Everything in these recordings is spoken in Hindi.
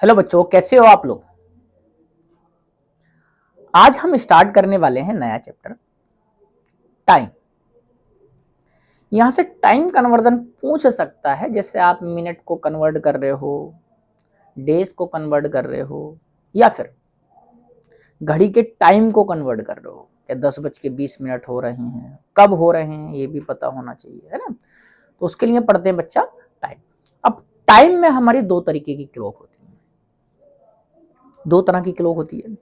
हेलो बच्चों, कैसे हो आप लोग। आज हम स्टार्ट करने वाले हैं नया चैप्टर, टाइम। यहां से टाइम कन्वर्जन पूछ सकता है, जैसे आप मिनट को कन्वर्ट कर रहे हो, डेज को कन्वर्ट कर रहे हो, या फिर घड़ी के टाइम को कन्वर्ट कर रहे हो। या 10:20 हो रहे हैं, कब हो रहे हैं ये भी पता होना चाहिए, है ना। तो उसके लिए पढ़ते हैं बच्चा टाइम। अब टाइम में हमारी दो तरीके की क्लॉक होती है, दो तरह की क्लॉक होती है।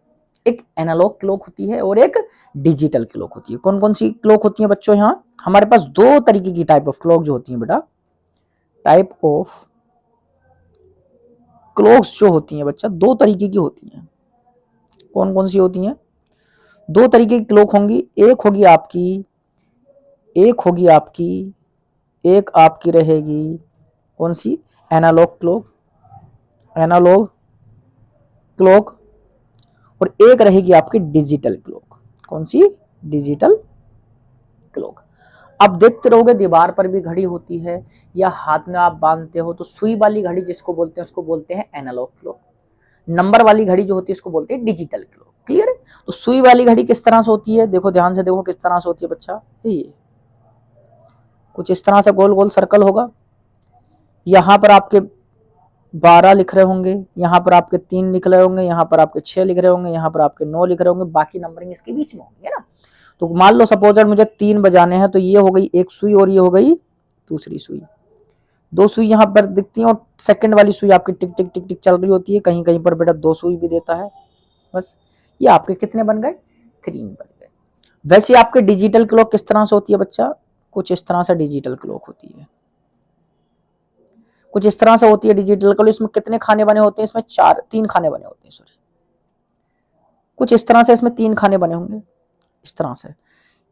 एक एनालॉग क्लॉक होती है और एक डिजिटल क्लॉक होती है। कौन कौन सी क्लॉक होती है बच्चों। यहाँ हमारे पास दो तरीके की टाइप ऑफ क्लॉक जो होती है बेटा, टाइप ऑफ क्लॉक्स जो होती हैं बच्चा, दो तरीके की होती हैं। कौन कौन सी होती हैं। दो तरीके की क्लॉक होंगी। एक होगी आपकी एक आपकी रहेगी कौन सी, एनालॉग क्लॉक, एनालॉग क्लॉक। और एक रहेगी आपकी डिजिटल क्लॉक। कौन सी, डिजिटल क्लॉक। अब देखते रहोगे दीवार पर भी घड़ी होती है, या हाथ में आप बांधते हो तो सुई वाली घड़ी जिसको बोलते हैं उसको बोलते हैं एनालॉग क्लॉक। नंबर वाली घड़ी जो होती है उसको बोलते हैं डिजिटल क्लॉक। क्लियर है। तो सुई वाली घड़ी किस तरह से होती है, देखो ध्यान से देखो किस तरह से होती है बच्चा। ये कुछ इस तरह से गोल गोल सर्कल होगा। यहाँ पर आपके 12 लिख रहे होंगे, यहाँ पर आपके 3 लिख रहे होंगे, यहाँ पर आपके 6 लिख रहे होंगे, यहाँ पर आपके 9 लिख रहे होंगे, बाकी नंबरिंग इसके बीच में होंगे, है ना। तो मान लो सपोज मुझे 3 बजाने हैं, तो ये हो गई एक सुई और ये हो गई दूसरी सुई। दो सुई यहाँ पर दिखती है और सेकंड वाली सुई आपकी टिक टिक टिक टिक चल रही होती है। कहीं कहीं पर बेटा दो सुई भी देता है। बस ये आपके कितने बन गए, 3 बन गए। वैसे आपके डिजिटल क्लॉक किस तरह से होती है बच्चा, कुछ इस तरह से डिजिटल क्लॉक होती है। कुछ इस तरह से होती है डिजिटल क्लॉक। इसमें कितने खाने बने होते हैं, इसमें 3 खाने बने होते हैं, सॉरी। कुछ इस तरह से इसमें 3 खाने बने होंगे, इस तरह से।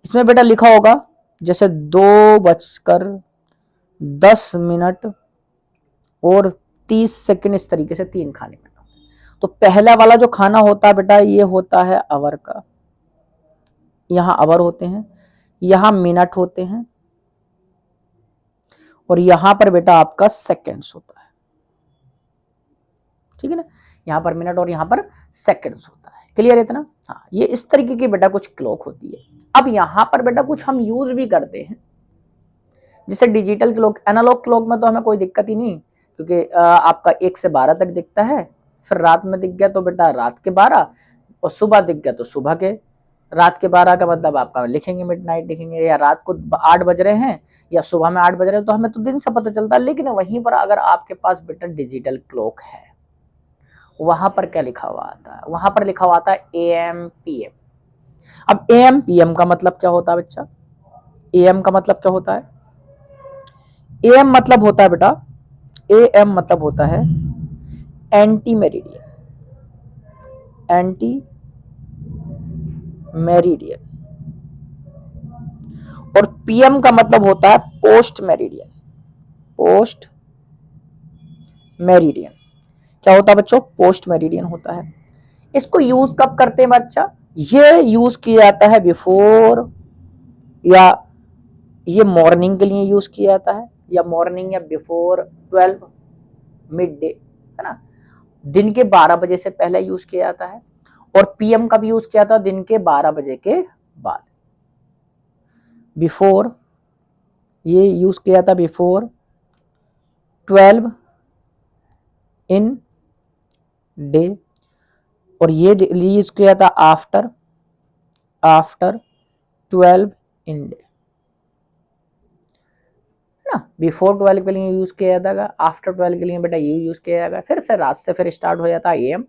इसमें बेटा लिखा होगा जैसे 2:10 और 30 सेकंड, इस तरीके से 3 खाने बने होंगे। तो पहला वाला जो खाना होता है बेटा, ये होता है आवर का। यहाँ आवर होते हैं, यहाँ मिनट होते हैं, और यहां पर बेटा आपका सेकंड्स होता है। ठीक है ना। यहाँ पर मिनट और यहाँ पर सेकंड्स होता है। क्लियर है इतना। हाँ, ये इस तरीके की बेटा कुछ क्लॉक होती है। अब यहाँ पर बेटा कुछ हम यूज भी करते हैं, जैसे डिजिटल क्लॉक। एनालॉग क्लॉक में तो हमें कोई दिक्कत ही नहीं, क्योंकि आपका 1 से 12 तक दिखता है। फिर रात में दिख गया तो बेटा रात के 12, और सुबह दिख गया तो सुबह के। रात के 12 का मतलब आपका लिखेंगे मिडनाइट लिखेंगे, या रात को 8 बज रहे हैं या सुबह में 8 बज रहे हैं, तो हमें तो दिन से पता चलता है। लेकिन वहीं पर अगर आपके पास बेटा डिजिटल क्लॉक है, वहां पर क्या लिखा हुआ आता है, वहां पर लिखा हुआ आता है AM PM। अब AM PM का मतलब क्या होता है बच्चा, AM का मतलब क्या होता है। AM मतलब होता है बेटा, AM मतलब होता है एंटी मेरिडियन, एंटी मेरिडियन। और PM का मतलब होता है पोस्ट मेरिडियन, पोस्ट मेरिडियन। क्या होता है बच्चों, पोस्ट मेरिडियन होता है। इसको यूज कब करते हैं बच्चा, ये यूज किया जाता है बिफोर, या ये मॉर्निंग के लिए यूज किया जाता है, या मॉर्निंग या बिफोर 12 मिड डे, है ना। दिन के 12 बजे से पहले यूज किया जाता है। और PM का भी यूज किया जाता है दिन के 12 बजे के बाद। बिफोर, ये यूज किया जाता बिफोर 12 इन डे, और ये यूज किया था आफ्टर, आफ्टर 12 इन डे, ना। बिफोर 12 के लिए यूज किया जाता है, आफ्टर 12 के लिए बेटा यू यूज किया जाएगा। फिर से रात से फिर स्टार्ट हो जाता है AM,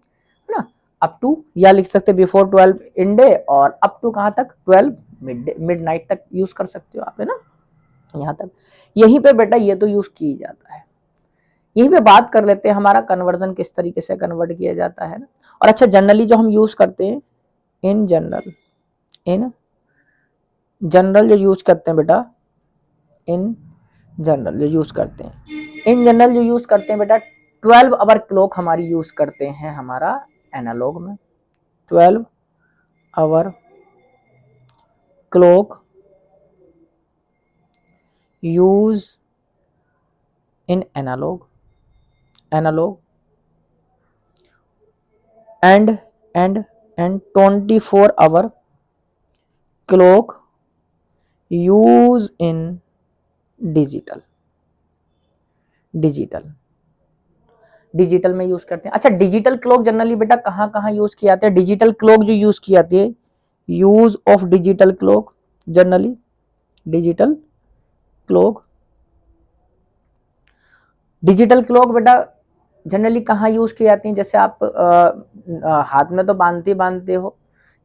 है ना। अप टू, या लिख सकते बिफोर 12 इन डे, और अप टू कहाँ तक, 12 मिड नाइट तक यूज कर सकते हो आप, है ना। यहाँ तक, यहीं पे बेटा ये तो यूज किया जाता है। यहीं पे बात कर लेते हैं हमारा कन्वर्जन किस तरीके से कन्वर्ट किया जाता है ना। और अच्छा, जनरली जो हम यूज करते हैं, इन जनरल, इन जनरल जो यूज करते हैं बेटा, इन जनरल जो यूज करते हैं, इन जनरल जो यूज करते हैं बेटा, 12 आवर क्लॉक हमारी यूज करते हैं हमारा एनालॉग में। 12 hour clock use in analog, analog and and and 24 hour clock use in digital digital में यूज करते हैं। अच्छा, डिजिटल क्लॉक जनरली बेटा कहाँ कहाँ यूज किए जाते हैं? डिजिटल क्लॉक जो यूज की जाती है, use of digital clock, generally digital clock बेटा जनरली कहाँ यूज की जाती है? जैसे आप हाथ में तो बांधते हो,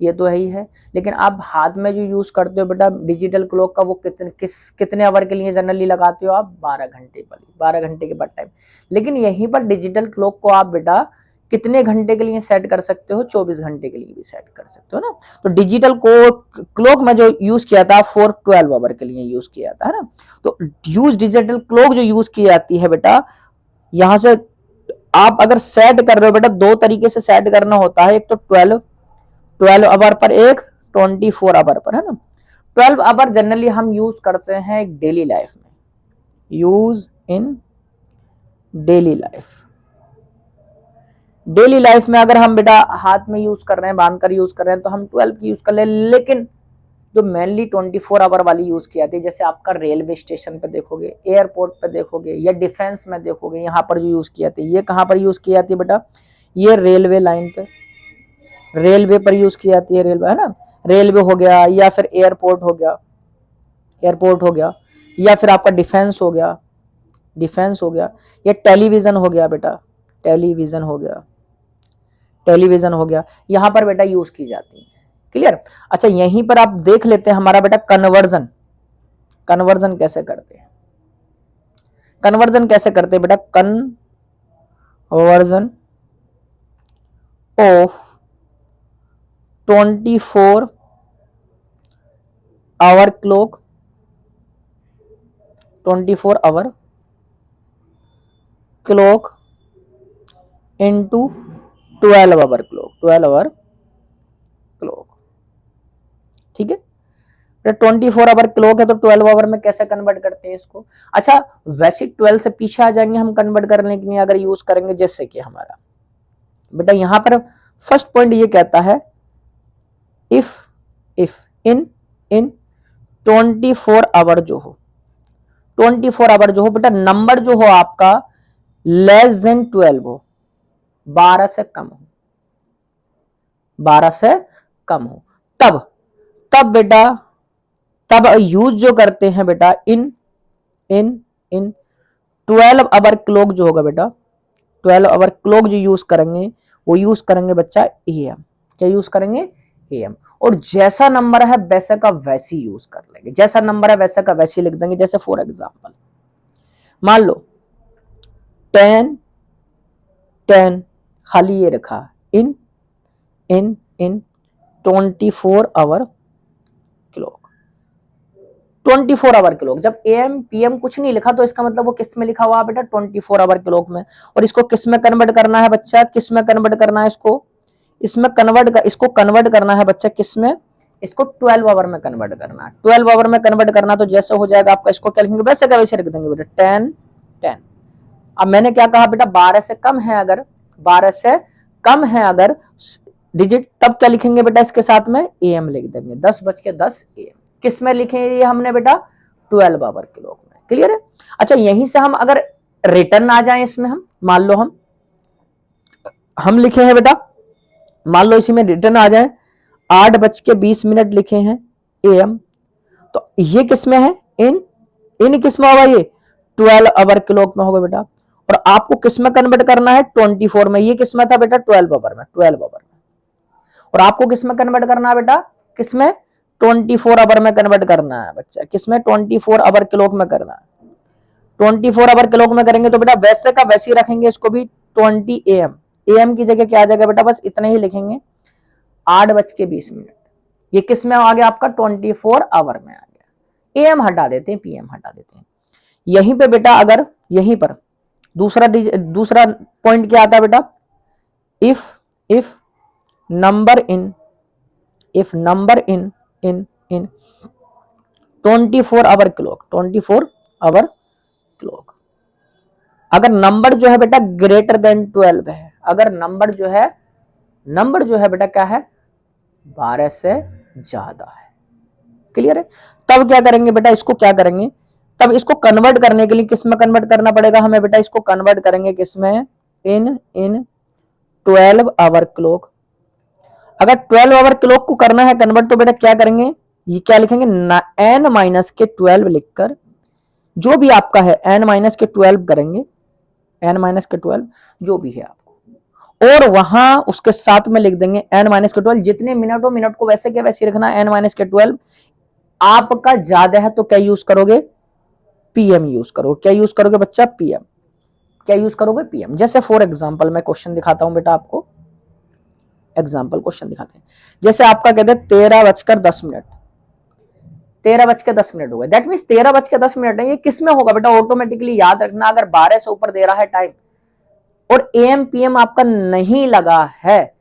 ये तो है ही है, लेकिन आप हाथ में जो यूज करते हो बेटा डिजिटल क्लॉक का, वो कितने आवर के लिए जनरली लगाते हो आप? 12 घंटे पर, 12 घंटे के बाद टाइम। लेकिन यहीं पर डिजिटल क्लॉक को आप बेटा कितने घंटे के लिए सेट कर सकते हो? 24 घंटे के लिए भी सेट कर सकते हो ना। तो डिजिटल क्लॉक में जो यूज किया था फॉर 12 आवर के लिए यूज किया था, है ना। तो यूज डिजिटल क्लॉक जो यूज की जाती है बेटा, यहां से आप अगर सेट कर रहे हो बेटा, दो तरीके से सेट करना होता है। एक तो 12 आवर पर, एक 24 आवर पर, है ना। 12 आवर जनरली हम यूज करते हैं डेली लाइफ में, यूज इन डेली लाइफ में अगर हम बेटा हाथ में यूज कर रहे हैं, बांधकर यूज कर रहे हैं, तो हम 12 की यूज कर ले। लेकिन जो मेनली 24 आवर वाली यूज की जाती है, जैसे आपका रेलवे स्टेशन पे देखोगे, एयरपोर्ट पे देखोगे, या डिफेंस में देखोगे, यहाँ पर जो यूज की जाती है, ये कहाँ पर यूज की जाती है बेटा? ये रेलवे लाइन पे, रेलवे पर यूज की जाती है, रेलवे, है ना। रेलवे हो गया, या फिर एयरपोर्ट हो गया, या फिर आपका डिफेंस हो गया, या टेलीविजन हो गया बेटा, टेलीविजन हो गया, यहां पर बेटा यूज की जाती है। क्लियर? अच्छा, यहीं पर आप देख लेते हैं हमारा बेटा कन्वर्जन कैसे करते हैं। बेटा conversion of 24 hour clock, 24 hour clock into 12 hour clock, ठीक है। 24 आवर क्लॉक है, तो 12 आवर में कैसे कन्वर्ट करते हैं इसको? अच्छा, वैसे 12 से पीछे आ जाएंगे हम कन्वर्ट करने के लिए, अगर यूज करेंगे। जैसे कि हमारा बेटा यहां पर फर्स्ट पॉइंट ये कहता है, इफ इन 24 आवर जो हो, 24 आवर जो हो बेटा, नंबर जो हो आपका लेस देन 12 हो, 12 से कम हो, तब यूज जो करते हैं बेटा इन 12 आवर क्लॉक जो होगा बेटा, 12 आवर क्लॉक जो यूज करेंगे, वो यूज करेंगे बच्चा एएम। क्या यूज करेंगे? एएम। और जैसा नंबर है वैसे का वैसे यूज कर लेंगे, जैसा नंबर है वैसे का वैसे लिख देंगे। जैसे फॉर एग्जांपल मान लो 10 खाली ये रखा इन 24 आवर क्लॉक, 24 आवर क्लॉक। जब एएम पीएम कुछ नहीं लिखा, तो इसका मतलब वो किस में लिखा हुआ बेटा? 24 आवर क्लॉक में। और इसको किस में कन्वर्ट करना है बच्चा? किस में कन्वर्ट करना है इसको? इसको कन्वर्ट करना है बच्चा, किस में? इसको 12 आवर में कन्वर्ट करना है। 12 आवर में कन्वर्ट करना, तो जैसे हो जाएगा आपका, इसको क्या लिखेंगे? वैसे का वैसे रख देंगे बेटा, 10। अब मैंने क्या कहा बेटा? 12 से कम है अगर डिजिट, तब क्या लिखेंगे बेटा? इसके साथ में एएम लिख देंगे, 10:10 AM। किस में लिखेंगे हमने बेटा? 12 आवर क्लॉक में। क्लियर है? अच्छा, यहीं से हम अगर रिटर्न आ जाए इसमें, हम मान लो हम लिखे हैं बेटा, मान लो इसी में रिटर्न आ जाए 8:20 लिखे हैं AM, तो ये किस में है? इन किस में होगा? ये 12 आवर क्लॉक में होगा बेटा। और आपको किस में कन्वर्ट करना है? 24 में। ये किस में था बेटा? 12 आवर में। और आपको किस में कन्वर्ट करना है बेटा? किस में? 24 आवर में कन्वर्ट करना है बच्चा। किस में? 24 आवर क्लॉक में करना है। 24 आवर क्लॉक में करेंगे तो बेटा वैसे का वैसे रखेंगे इसको भी, 20 AM। AM की जगह क्या आ जाएगा बेटा? बस इतना ही लिखेंगे, 8:20। ये किस में आ गया आपका? 24 आवर में आ गया। AM हटा देते हैं, PM हटा देते हैं। यहीं पे बेटा अगर यहीं पर दूसरा पॉइंट क्या आता है बेटा? If number in 24 hour clock, अगर नंबर जो है बेटा ग्रेटर देन 12 है, अगर नंबर जो है नंबर जो है बेटा क्या है, 12 से ज्यादा है। क्लियर है। तब क्या करेंगे बेटा, इसको क्या करेंगे, तब इसको कन्वर्ट करने के लिए किसमें कन्वर्ट करना पड़ेगा हमें बेटा, इसको कन्वर्ट करेंगे किसमें, इन 12 आवर क्लॉक। अगर 12 आवर क्लॉक को करना है कन्वर्ट तो बेटा क्या करेंगे, ये क्या लिखेंगे, n माइनस के 12 लिखकर, जो भी आपका है n माइनस के 12 करेंगे, n माइनस के 12 जो भी है आपको, और वहां उसके साथ में लिख देंगे n माइनस के 12, जितने मिनट हो मिनट को वैसे के वैसे रखना, n माइनस के 12। आपका ज्यादा है तो क्या यूज करोगे, पीएम यूज करोगे। क्या यूज करोगे बच्चा, पीएम। क्या यूज करोगे, पीएम। जैसे फॉर एग्जांपल मैं क्वेश्चन दिखाता हूं बेटा आपको, एग्जांपल क्वेश्चन दिखाते हैं। जैसे आपका कहते हैं 13:10, 13:10 हो गए, दैट मीन 13:10 है। ये किस में होगा बेटा, ऑटोमेटिकली याद रखना, अगर 12 से ऊपर दे रहा है टाइम और एएम पीएम आपका नहीं लगा है,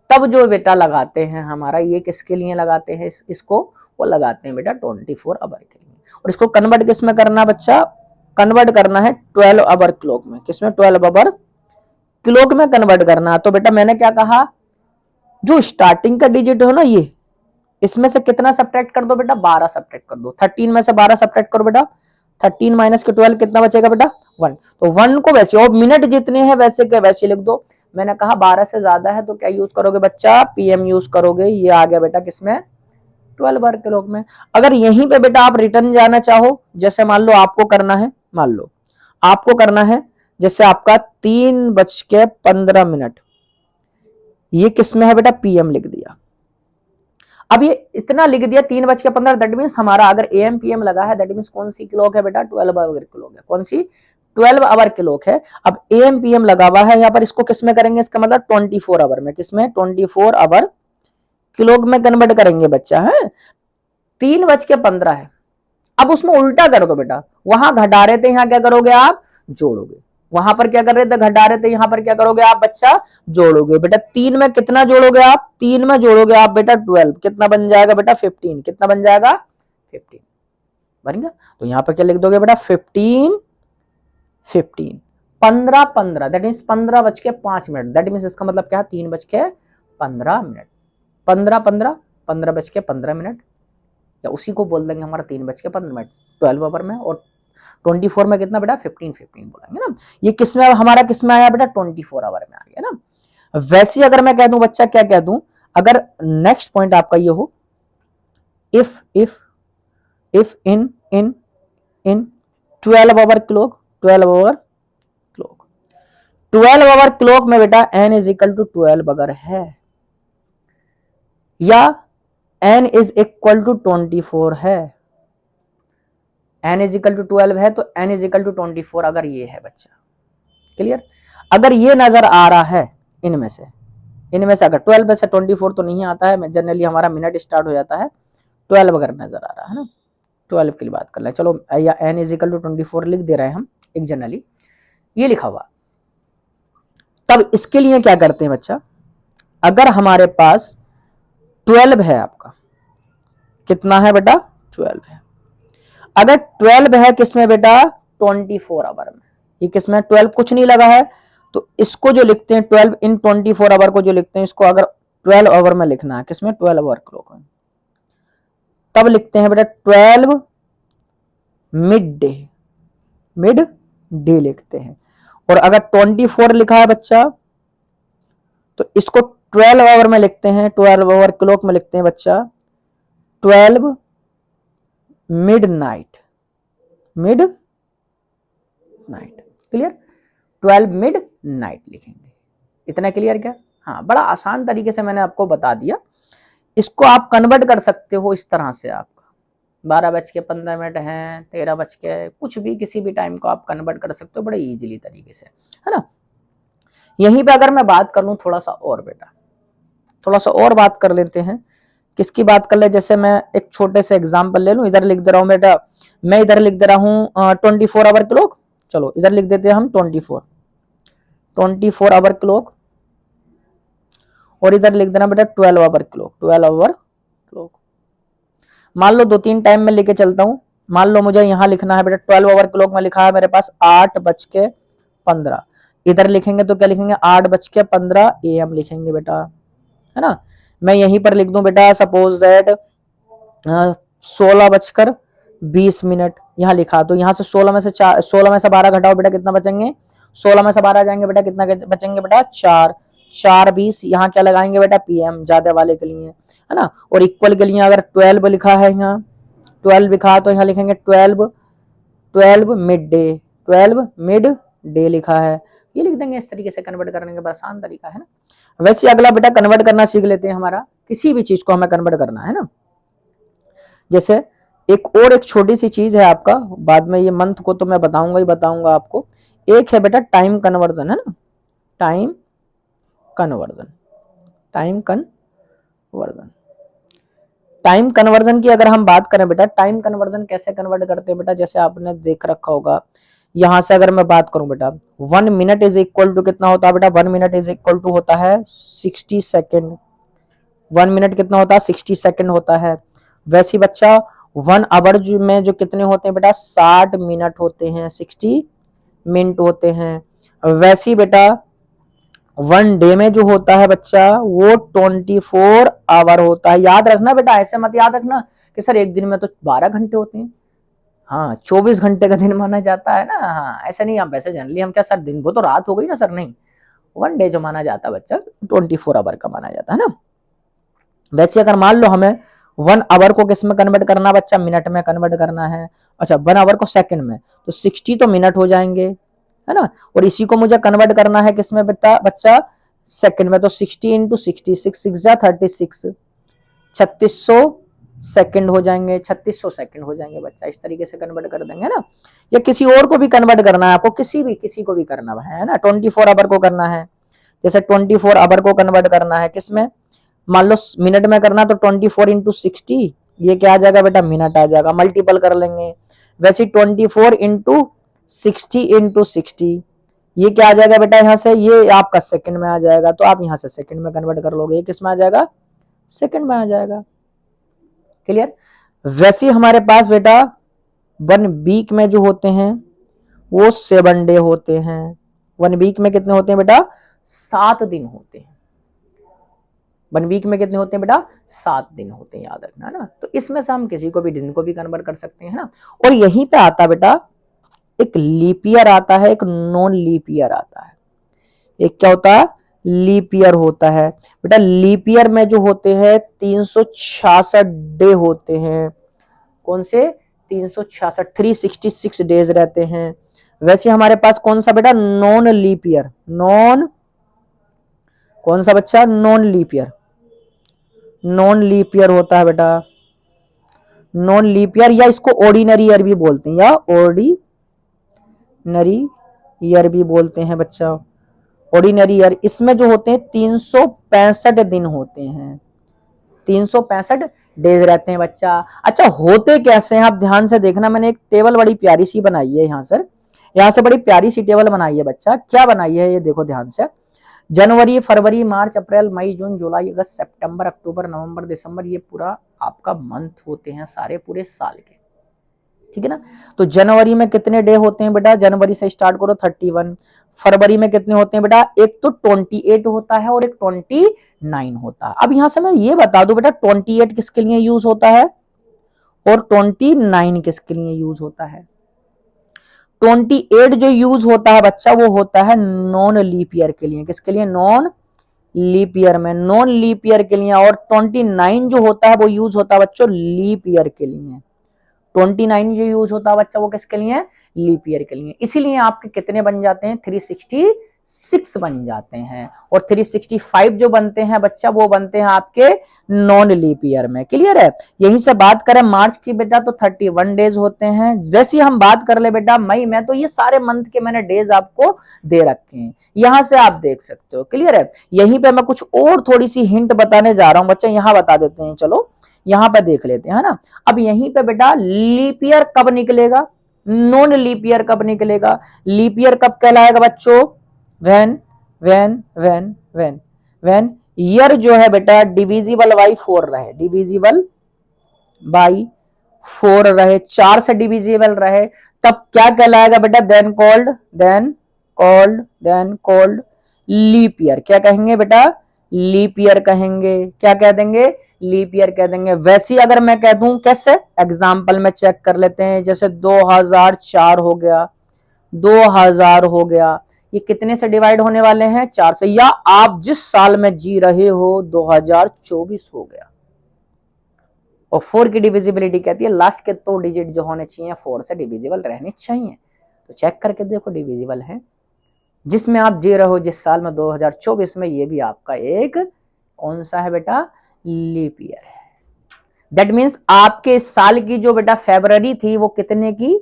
तब जो बेटा लगाते हैं हमारा, ये किसके लिए लगाते हैं, इसको वो लगाते हैं बेटा 24 आवर के लिए। और इसको कन्वर्ट किस में करना बच्चा, कन्वर्ट करना है 12 आवर क्लॉक में। किसमें, 12 आवर क्लॉक में कन्वर्ट करना। तो बेटा मैंने क्या कहा, जो स्टार्टिंग का डिजिट हो ना ये, इसमें से कितना सब्ट्रैक्ट कर दो बेटा, 12 सब्ट्रैक्ट कर दो। 13 में से 12 सब्ट्रैक्ट करो बेटा, 13 माइनस के 12 कितना बचेगा बेटा, 1। तो 1 को वैसे, और मिनट जितने हैं वैसे के वैसे लिख दो। मैंने कहा 12 से ज्यादा है तो क्या यूज करोगे बच्चा, पीएम यूज करोगे। ये आ गया बेटा किसमें, 12 आवर क्लॉक में। अगर यहीं पे बेटा आप रिटर्न जाना चाहो, जैसे मान लो आपको करना है, मान लो आपको करना है, जैसे आपका 3:15, ये किसमें है बेटा, पीएम लिख दिया। अब ये इतना लिख दिया 3:15, दैट मीन्स हमारा अगर एएम पीएम लगा है, दैट मीन्स कौन सी क्लॉक है बेटा, 12 आवर क्लॉक है। कौन सी, 12 आवर क्लॉक है। अब एएम पीएम लगा हुआ है यहाँ पर, इसको किसमें करेंगे, इसका मतलब 24 आवर में। किसमें, 24 आवर क्लॉक में कन्वर्ट करेंगे बच्चा है। 3:15 है, अब उसमें उल्टा करोगे बेटा, वहां घटा रहे थे, यहाँ क्या करोगे आप, जोड़ोगे। वहां पर क्या कर रहे थे, घटा रहे थे, यहां पर क्या करोगे आप बच्चा, जोड़ोगे। बेटा 3 में कितना जोड़ोगे आप, 3 में जोड़ोगे आप बेटा 12, कितना बन जाएगा बेटा 15। कितना बन जाएगा, 15 बन गया। तो यहां पर क्या लिख दोगे बेटा, 15 15 15 दैट मीन 15:05, दैट मीन इसका मतलब क्या है, 3:15, 15 या उसी को बोल देंगे हमारा 3:15 12 आवर में। और 24 में कितना बेटा, 15 बोलेंगे ना। ये किसमें, हमारा किसमें आया बेटा, 24 आवर में आ गया ना। वैसे अगर मैं कह दूं बच्चा, क्या कह दूं, अगर नेक्स्ट पॉइंट आपका ये हो, if in 12 hour clock, 12 hour clock में बेटा n इज इक्वल टू 12 अगर है, या n इज इक्वल टू 24 है, n इज इक्वल टू 12 है तो n इज इक्वल टू 24 अगर ये है बच्चा। क्लियर। अगर ये नजर आ रहा है इनमें से अगर 12 में से 24 तो नहीं आता है, जनरली हमारा मिनट स्टार्ट हो जाता है 12 अगर नजर आ रहा है ना, 12 की बात कर ले, चलो या n इज इक्वल टू 24 लिख दे रहे हैं हम एक जनरली, ये लिखा हुआ। तब इसके लिए क्या करते हैं बच्चा, अगर हमारे पास 12 है, आपका कितना है बेटा, 12 है। अगर 12 है किसमें बेटा, 24 आवर में। ये किसमें, 12 कुछ नहीं लगा है, तो इसको जो लिखते हैं 12 इन 24 आवर को जो लिखते हैं, इसको अगर 12 आवर में लिखना है, किसमें, 12 आवर क्लॉक में, तब लिखते हैं बेटा 12 मिड डे लिखते हैं। और अगर 24 लिखा है बच्चा, तो इसको 12 आवर में लिखते हैं, 12 आवर क्लॉक में लिखते हैं बच्चा 12 मिडनाइट। क्लियर, 12 मिडनाइट लिखेंगे। इतना क्लियर क्या, हाँ, बड़ा आसान तरीके से मैंने आपको बता दिया। इसको आप कन्वर्ट कर सकते हो इस तरह से, आपका 12:15 है, 13 कुछ भी, किसी भी टाइम को आप कन्वर्ट कर सकते हो बड़े इजीली तरीके से, है ना। यहीं पे अगर मैं बात कर लूं थोड़ा सा और बेटा, थोड़ा सा और बात कर लेते हैं। किसकी बात कर ले, जैसे मैं एक छोटे से एग्जांपल ले लूं, इधर लिख दे रहा हूं बेटा, मैं इधर लिख दे रहा हूं 24 आवर क्लॉक। चलो इधर लिख देते हैं हम 24 आवर क्लॉक, और इधर लिख देना बेटा 12 आवर क्लॉक, 12 आवर क्लॉक। मान लो 2-3 टाइम में लेके चलता हूं। मान लो मुझे यहां लिखना है बेटा 12 आवर क्लॉक में लिखा है मेरे पास 8:15, इधर लिखेंगे तो क्या लिखेंगे 8:15 AM लिखेंगे बेटा, है ना। मैं यहीं पर लिख दूं बेटा सपोज दैट 16:20 यहाँ लिखा, तो यहाँ से 16 में से 12 घटाओ बेटा कितना बचेंगे, 16 में से 12 जाएंगे बेटा कितना बचेंगे बेटा 4, 4:20 यहाँ क्या लगाएंगे बेटा PM ज्यादा वाले के लिए, है ना। और इक्वल के लिए अगर 12 लिखा है, यहाँ 12 लिखा तो यहाँ लिखेंगे 12 मिड डे, 12 मिड डे लिखा है, ये लिख देंगे। इस तरीके से कन्वर्ट करने का आसान तरीका है ना। वैसे अगला बेटा कन्वर्ट करना सीख लेते हैं, हमारा किसी भी चीज को हमें कन्वर्ट करना है ना। जैसे एक छोटी सी चीज है आपका, बाद में ये मंथ को तो मैं बताऊंगा ही बताऊंगा आपको। एक है बेटा टाइम कन्वर्जन, है ना, time conversion, time conversion. Time conversion की अगर हम बात करें बेटा, टाइम कन्वर्जन कैसे कन्वर्ट करते हैं बेटा, जैसे आपने देख रखा होगा, यहां से अगर मैं बात करूं बेटा 1 मिनट इज इक्वल टू कितना होता है बेटा, 1 मिनट इज इक्वल टू होता है 60 सेकेंड। 1 मिनट कितना होता है 60 सेकेंड होता है। वैसे बच्चा 1 आवर में जो कितने होते हैं बेटा 60 मिनट होते हैं, 60 मिनट होते हैं। वैसे बेटा 1 डे में जो होता है बच्चा वो 24 आवर होता है। याद रखना बेटा, ऐसे मत याद रखना कि सर एक दिन में तो 12 घंटे होते हैं, हाँ 24 घंटे का दिन माना जाता है ना, हाँ ऐसे नहीं। हम वैसे जनरली हम क्या सर दिन वो तो रात हो गई ना सर, नहीं 1 डे जो माना जाता है बच्चा 24 आवर का माना जाता है ना। वैसे अगर मान लो हमें 1 आवर को किस में कन्वर्ट करना बच्चा, मिनट में कन्वर्ट करना है। अच्छा 1 आवर को सेकंड में, तो 60 तो मिनट हो जाएंगे, है ना। और इसी को मुझे कन्वर्ट करना है किसमें बेटा बच्चा, सेकंड में, तो 60 इंटू 60, 6 3600 सेकंड हो जाएंगे, 3600 सेकंड हो जाएंगे बच्चा। इस तरीके से कन्वर्ट कर देंगे ना। या किसी और को भी कन्वर्ट करना है आपको, किसी को भी करना है ना। 24 आवर को करना है, जैसे 24 आवर को कन्वर्ट करना है किसमें, मान लो मिनट में करना, तो 24 इंटू 60 ये क्या आ जाएगा बेटा मिनट आ जाएगा, मल्टीपल कर लेंगे। वैसे 24 इंटू 60 ये क्या आ जाएगा बेटा, यहाँ से ये आपका सेकंड में आ जाएगा, तो आप यहाँ से सेकंड में कन्वर्ट कर लोगे, ये किस में आ जाएगा सेकंड में आ जाएगा। क्लियर। वैसे हमारे पास बेटा 1 वीक में जो होते हैं वो 7 डे होते हैं। 1 वीक में कितने होते हैं बेटा 7 दिन होते हैं। 1 वीक में कितने होते हैं बेटा 7 दिन होते हैं, याद रखना है ना। तो इसमें से हम किसी को भी दिन को भी कन्वर्ट कर सकते हैं ना। और यहीं पे आता बेटा एक लीप ईयर आता है, एक नॉन लीप ईयर आता है। एक क्या होता है लीप ईयर होता है बेटा। लीप ईयर में जो होते हैं 366 डे होते हैं। कौन से 366, 366 डेज रहते हैं। वैसे हमारे पास कौन सा बेटा नॉन लीप ईयर, नॉन कौन सा बच्चा non leap year, non leap year होता है बेटा। नॉन लीप ईयर या इसको ऑर्डिनरी ईयर भी बोलते हैं, या ऑर्डिनरी ईयर भी बोलते हैं बच्चा। ऑर्डिनरी ईयर इसमें जो होते हैं 365 दिन होते हैं, 365 डेज रहते हैं बच्चा। अच्छा होते कैसे हैं आप ध्यान से देखना, मैंने एक टेबल बड़ी प्यारी सी बनाई है यहाँ से बड़ी प्यारी सी टेबल बनाई है बच्चा। क्या बनाई है ये देखो ध्यान से। जनवरी, फरवरी, मार्च, अप्रैल, मई, जून, जुलाई, अगस्त, सितंबर, अक्टूबर, नवंबर, दिसंबर, ये पूरा आपका मंथ होते हैं सारे पूरे साल के, ठीक है ना। तो जनवरी में कितने डे होते हैं बेटा, जनवरी से स्टार्ट करो 31। फरवरी में कितने होते हैं बेटा, एक तो 28 होता है और एक 29 होता है। अब यहां से मैं ये बता दूं बेटा 28 किसके लिए यूज होता है और 29 किसके लिए यूज होता है। 28 जो यूज होता है बच्चा वो होता है नॉन लीप ईयर के लिए, किसके लिए नॉन लीप ईयर में, नॉन लीप ईयर के लिए। और 29 जो होता है वो यूज होता है बच्चों लीप ईयर के लिए। 29 जो यूज होता है बच्चा वो किसके लिए लीप ईयर के लिए। इसीलिए आपके कितने बन जाते हैं 366 बन जाते हैं। और 365 जो बनते हैं बच्चा वो बनते हैं आपके नॉन लीप ईयर में। क्लियर है। यहीं से बात करें मार्च की बेटा तो 31 डेज होते हैं। जैसे हम बात कर ले बेटा मई में, तो ये सारे मंथ के मैंने डेज आपको दे रखे हैं, यहां से आप देख सकते हो। क्लियर है। यहीं पे मैं कुछ और थोड़ी सी हिंट बताने जा रहा हूं बच्चा, यहां बता देते हैं, चलो यहां पे देख लेते हैं, है ना। अब यहीं पे बेटा लीप ईयर कब निकलेगा, नॉन लीप ईयर कब निकलेगा, लीप ईयर कब कहलाएगा बच्चों, व्हेन ईयर जो है बेटा डिविजिबल बाई 4 रहे, डिविजिबल बाई 4 रहे, 4 से डिविजिबल रहे, तब क्या कहलाएगा बेटा then called, then called leap year. क्या कहेंगे बेटा? लीप ईयर कहेंगे। क्या कह देंगे? लीप ईयर कह देंगे। वैसे अगर मैं कह दूं कैसे, एग्जाम्पल में चेक कर लेते हैं। जैसे 2004 हो गया, 2000 हो गया, ये कितने से डिवाइड होने वाले हैं? 4 से। या आप जिस साल में जी रहे हो 2024 हो गया। और 4 की डिविजिबिलिटी कहती है लास्ट के 2 डिजिट जो होने चाहिए 4 से डिविजिबल रहने चाहिए। तो चेक करके देखो डिविजिबल है। जिसमें आप जी रहे हो जिस साल में 2024 में, ये भी आपका एक कौन सा है बेटा? लीप ईयर है। दैट मीन्स आपके साल की जो बेटा फरवरी थी वो कितने की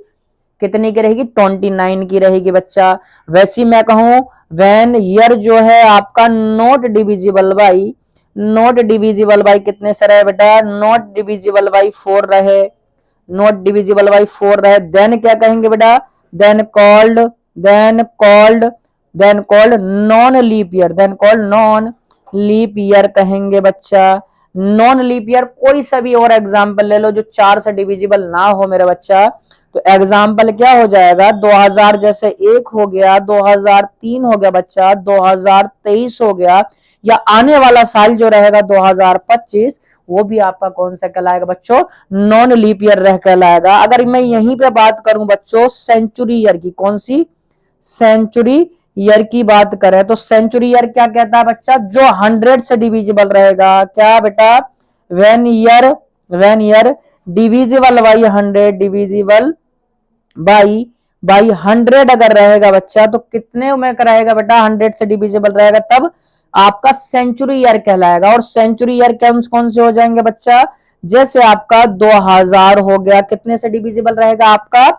रहेगी? 29 की रहेगी बच्चा। वैसी मैं कहूं व्हेन ईयर जो है आपका नॉट डिविजिबल बाई कितने से रहे बेटा? नॉट डिविजिबल बाई 4 रहे, नॉट डिविजिबल बाई 4 रहे, देन क्या कहेंगे बेटा? Then called non leap year, non leap year कहेंगे बच्चा। नॉन लीप ईयर कोई सा भी और एग्जाम्पल ले लो जो 4 से डिविजिबल ना हो मेरे बच्चा। तो एग्जाम्पल क्या हो जाएगा? 2000 जैसे 1 हो गया, 2003 हो गया बच्चा, 2023 हो गया, या आने वाला साल जो रहेगा 2025 वो भी आपका कौन सा कहलाएगा बच्चों? नॉन लीप ईयर रह कहलाएगा। अगर मैं यहीं पे बात करूं बच्चों सेंचुरी ईयर की, कौन सी? सेंचुरी ईयर की बात करें तो सेंचुरी ईयर क्या कहता है बच्चा? जो 100 से डिविजिबल रहेगा। क्या बेटा? When year divisible by 100, divisible by 100 अगर रहेगा बच्चा तो कितने में रहेगा बेटा? 100 से डिविजिबल रहेगा, तब आपका सेंचुरी ईयर कहलाएगा। और सेंचुरी ईयर कौन से हो जाएंगे बच्चा? जैसे आपका 2000 हो गया, कितने से डिविजिबल रहेगा आपका?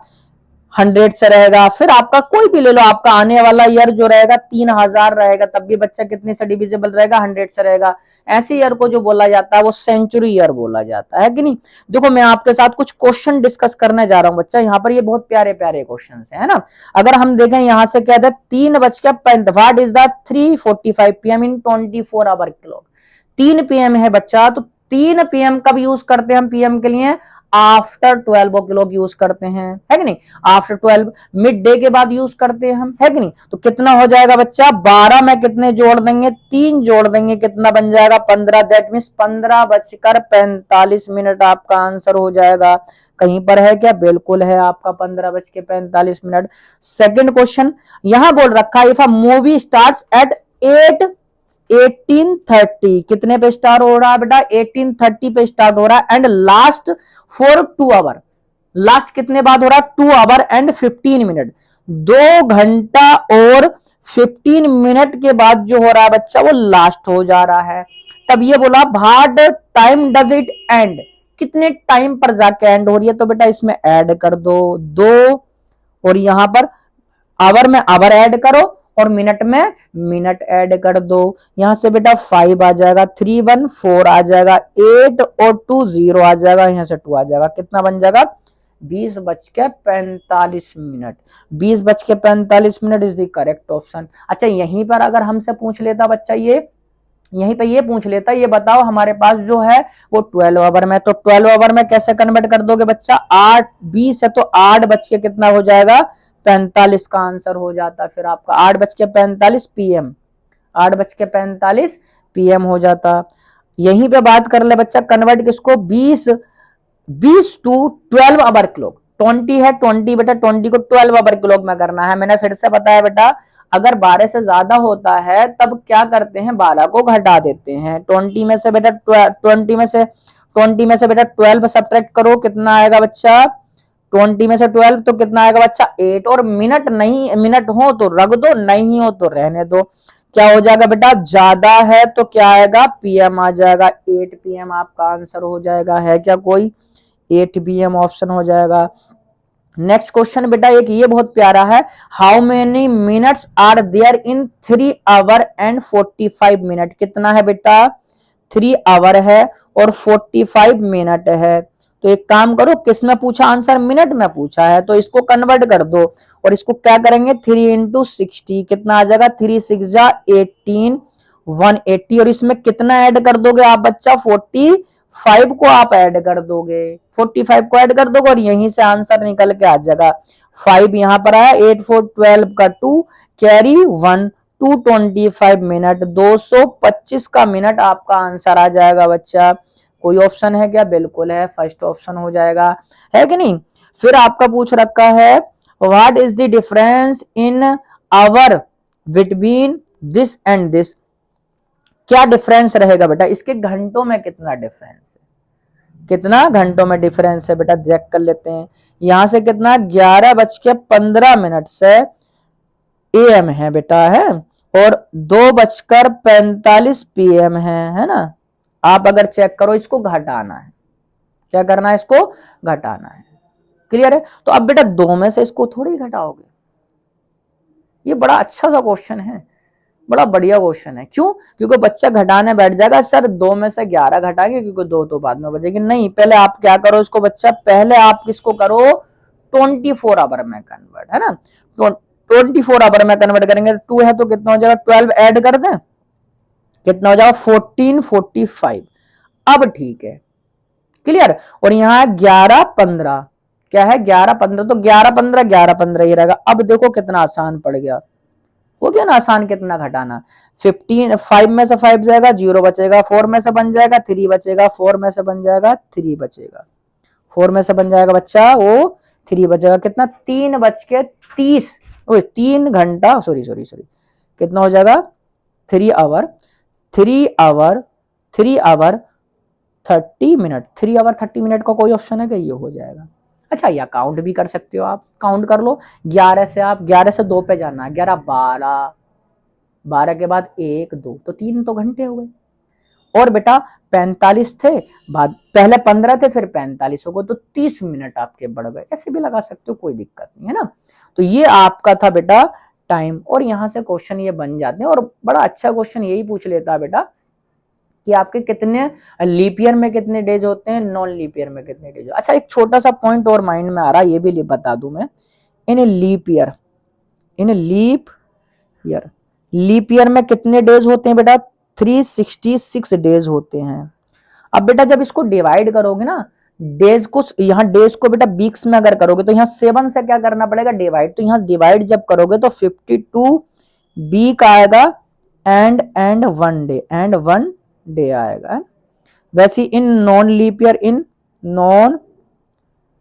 100 से रहेगा। फिर आपका कोई भी ले लो, आपका आने वाला ईयर जो रहेगा 3000 रहेगा, तब भी बच्चा कितने से डिविजिबल रहेगा? 100 से रहेगा। ऐसे ईयर को जो बोला जाता है वो सेंचुरी ईयर बोला जाता है कि नहीं। देखो मैं आपके साथ कुछ क्वेश्चन डिस्कस करने जा रहा हूं बच्चा, यहाँ पर ये बहुत प्यारे प्यारे क्वेश्चन है ना। अगर हम देखें यहाँ से क्या है, 3:35 what is the 3:45 PM in 24 hour clock. 3 PM है बच्चा, तो 3 PM कब यूज करते हैं हम PM के लिए? आफ्टर 12 o'clock यूज करते हैं, है कि नहीं? आफ्टर 12 मिड डे के बाद यूज करते हैं हम, है कि नहीं? तो कितना हो जाएगा बच्चा? 12 में कितने जोड़ देंगे? 3 जोड़ देंगे, कितना बन जाएगा? 15। दैट मीन्स 15:45 आपका आंसर हो जाएगा। कहीं पर है क्या? बिल्कुल है आपका 15:45। सेकंड क्वेश्चन यहां बोल रखा है, if a movie starts at 1830, कितने पे स्टार्ट हो रहा है बेटा? 1830 पे स्टार्ट हो रहा है, and last for 2 hour. Last कितने बाद हो रहा है? 2 आवर एंड 15 मिनट। 2 घंटा और 15 मिनट के बाद जो हो रहा है बच्चा वो लास्ट हो जा रहा है। तब ये बोला what time does it and, कितने टाइम पर जाके एंड हो रही है? तो बेटा इसमें ऐड कर दो 2, और यहां पर आवर में आवर ऐड करो और मिनट में मिनट ऐड कर दो। यहां से बेटा 5 आ जाएगा, 314 आ जाएगा, 8 और 2 0 आ जाएगा, यहां से 2 आ जाएगा। कितना बन जाएगा? 20:45। 20:45 इज द करेक्ट ऑप्शन। अच्छा यहीं पर अगर हमसे पूछ लेता बच्चा, यहीं पे ये पूछ लेता, ये बताओ हमारे पास जो है वो 12 आवर में, तो 12 आवर में कैसे कन्वर्ट कर दोगे बच्चा? 8:20 है तो 8 बज के कितना हो जाएगा? 45 का आंसर हो जाता। फिर आपका 8:45 PM, 8:45 PM हो जाता। यहीं पे बात कर ले बच्चा कन्वर्ट किसको? 20 टू 12 आवर क्लॉक। 20 है, 20 बेटा 20 को 12 आवर क्लॉक में करना है। मैंने फिर से बताया बेटा, अगर 12 से ज्यादा होता है तब क्या करते हैं? 12 को घटा देते हैं। 20 में से बेटा 12 सब्ट्रैक्ट करो, कितना आएगा बच्चा? 20 में से 12 तो कितना आएगा बच्चा? 8। और मिनट नहीं, मिनट हो तो रख दो, नहीं हो तो रहने दो। क्या हो जाएगा बेटा? ज्यादा है तो क्या आएगा? PM आ जाएगा। 8 PM आपका आंसर हो जाएगा। है क्या कोई? 8 PM ऑप्शन हो जाएगा। नेक्स्ट क्वेश्चन बेटा एक ये बहुत प्यारा है, how many minutes are there in 3 hour and 45 minute. कितना है बेटा? 3 आवर है और 45 मिनट है। तो एक काम करो, किस में पूछा आंसर? मिनट में पूछा है, तो इसको कन्वर्ट कर दो और इसको क्या करेंगे? 3 × 60, कितना आ जाएगा? 3 6 जा 18, 180। और इसमें कितना ऐड कर दोगे आप बच्चा? 45 को आप ऐड कर दोगे, 45 को ऐड कर दोगे और यहीं से आंसर निकल के आ जाएगा। 5 यहां पर आया, 8 4 12 का 2, कैरी 1 225 मिनट, 225 का मिनट आपका आंसर आ जाएगा बच्चा। कोई ऑप्शन है क्या? बिल्कुल है, फर्स्ट ऑप्शन हो जाएगा, है कि नहीं। फिर आपका पूछ रखा है what is the difference in hour between this and this. क्या डिफरेंस रहेगा बेटा इसके घंटों में, कितना डिफरेंस है, कितना घंटों में डिफरेंस है बेटा, चेक कर लेते हैं। यहां से कितना 11:15 से एएम है बेटा, है, और 2:45 पीएम है ना। आप अगर चेक करो, इसको घटाना है, क्या करना है, इसको घटाना है, क्लियर है। तो अब बेटा 2 में से इसको थोड़ी घटाओगे, ये बड़ा अच्छा सा क्वेश्चन है, बड़ा बढ़िया क्वेश्चन है। क्यों? क्योंकि बच्चा घटाने बैठ जाएगा, सर 2 में से 11 घटाएंगे क्योंकि 2 तो बाद में बचेगी। नहीं, पहले आप क्या करो इसको बच्चा, पहले आप किसको करो, 24 आवर में कन्वर्ट, है ना। 24 आवर में कन्वर्ट करेंगे, 2 है तो कितना हो जाएगा, 12 ऐड कर दें, कितना हो जाएगा 1445। अब ठीक है, क्लियर। और यहाँ 11:15, क्या है 11:15, तो 11:15 11:15 ही रहेगा। अब देखो कितना आसान पड़ गया, हो गया ना आसान, कितना घटाना। 15 5 में से 5 जाएगा, 0 बचेगा, 4 में से बन जाएगा 3 बचेगा, 4 में से बन जाएगा 3 बचेगा, 4 में से बन जाएगा बच्चा वो 3 बचेगा, कितना 3:30, 3 घंटा, सॉरी सॉरी सॉरी, कितना हो जाएगा 3 hour, 3 hour 3 hour 30 minute, 3 hour 30 minute का कोई ऑप्शन है कि ये हो जाएगा। अच्छा, या काउंट भी कर सकते हो आप, काउंट कर लो, 11 से आप 11 से 2 पे जाना, 11 12, 12 के बाद 1 2, तो 3 तो घंटे हो गए। और बेटा 45 थे, बाद पहले 15 थे, फिर 45 हो गए, तो 30 मिनट आपके बढ़ गए। ऐसे भी लगा सकते हो, कोई दिक्कत नहीं है ना। तो ये आपका था बेटा टाइम, और यहां से क्वेश्चन ये बन जाते हैं, और बड़ा अच्छा क्वेश्चन यही पूछ लेता है बेटा कि आपके कितने लीप ईयर में कितने डेज होते हैं, नॉन लीप ईयर में कितने डेज। अच्छा, एक छोटा सा पॉइंट और माइंड में आ रहा है, ये भी बता दूं मैं। इन लीप ईयर, इन लीप ईयर, लीप ईयर में कितने डेज होते हैं बेटा, 366 डेज होते हैं। अब बेटा जब इसको डिवाइड करोगे ना, डेज को, यहाँ डेज को बेटा वीक्स में अगर करोगे तो यहाँ 7 से क्या करना पड़ेगा, डिवाइड। तो यहाँ डिवाइड जब करोगे तो 52 वीक आएगा, एंड 1 डे, एंड 1 डे आएगा। वैसे in non leap year, in non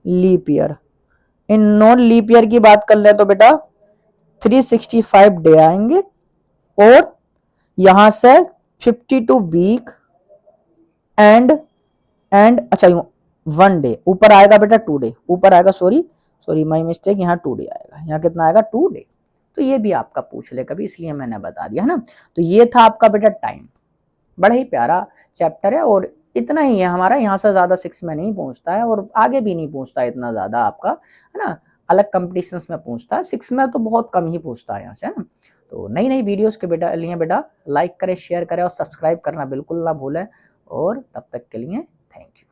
leap year, in non leap year की बात कर ले तो बेटा 365 डे आएंगे, और यहां से 52 वीक, एंड अच्छा 1 डे ऊपर आएगा बेटा, 2 डे ऊपर आएगा, सॉरी सॉरी माई मिस्टेक, यहाँ 2 डे आएगा, यहाँ कितना आएगा 2 डे। तो ये भी आपका पूछ ले कभी, इसलिए मैंने बता दिया, है ना। तो ये था आपका बेटा टाइम, बड़ा ही प्यारा चैप्टर है, और इतना ही है हमारा, यहाँ से ज्यादा 6 में नहीं पहुंचता है, और आगे भी नहीं पहुंचता इतना ज्यादा आपका, है ना। अलग कंपटीशंस में पूछता है, 6 में तो बहुत कम ही पूछता है यहाँ से, है ना। तो नई नई वीडियोस के बेटा लिए बेटा लाइक करें, शेयर करें और सब्सक्राइब करना बिल्कुल ना भूलें, और तब तक के लिए थैंक यू।